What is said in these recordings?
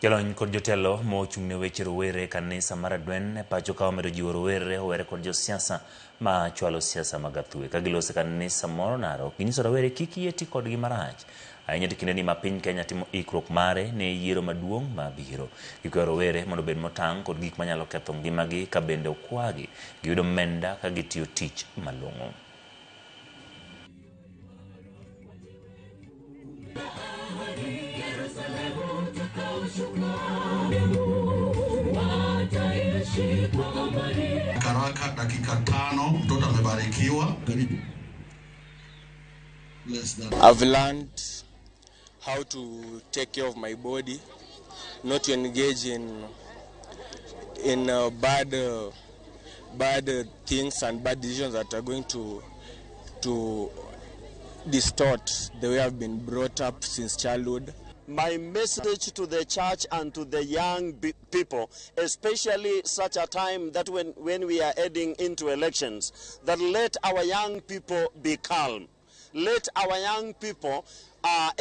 Jalony kod jotelo mochung'ne weche rowere kanisa mar Adwen pacho ka omedo jiwo rowere kod josiasa ma chwalo siasa mag athuwe ka gilose kanisa moro Narok. Ginyiso rowere kik yie ti kodgi marach ahinya e kinde ni ma piny Kenya timo ikruok mare ne yiero maduong' mabiro. Gikwayo rowere mondo obed motang' kod gik manyalo ketho ngimagi ka bende okwagi giyudo omenda ka gitiyo tich malong'o. Karaka dakika 5 mtoto amebarikiwa. I've learned how to take care of my body, not to engage in bad things and bad decisions that are going to distort the way I've been brought up since childhood. My message to the church and to the young people, especially such a time that when we are heading into elections, that let our young people be calm. Let our young people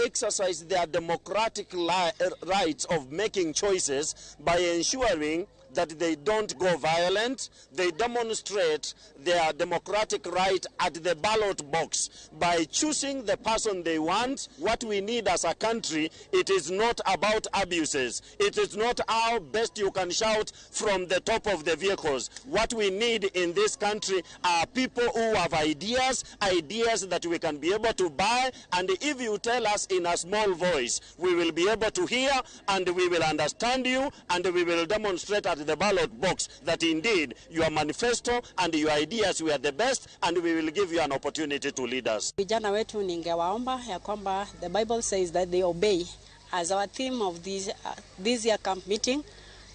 exercise their democratic rights of making choices by ensuring that they don't go violent. They demonstrate their democratic right at the ballot box by choosing the person they want. What we need as a country, it is not about abuses. It is not how best you can shout from the top of the vehicles. What we need in this country are people who have ideas that we can be able to buy, and if you tell us in a small voice, we will be able to hear and we will understand you, and we will demonstrate at the ballot box that indeed your manifesto and your ideas were the best, and we will give you an opportunity to lead us. Vijana wetu ningewaomba ya kwamba the Bible says that they obey. As our theme of this year camp meeting,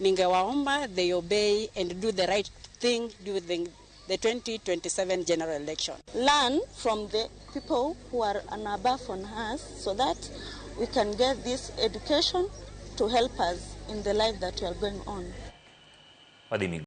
ningewaomba they obey and do the right thing during the 2027 general election. Learn from the people who are above on us so that we can get this education to help us in the life that we are going on.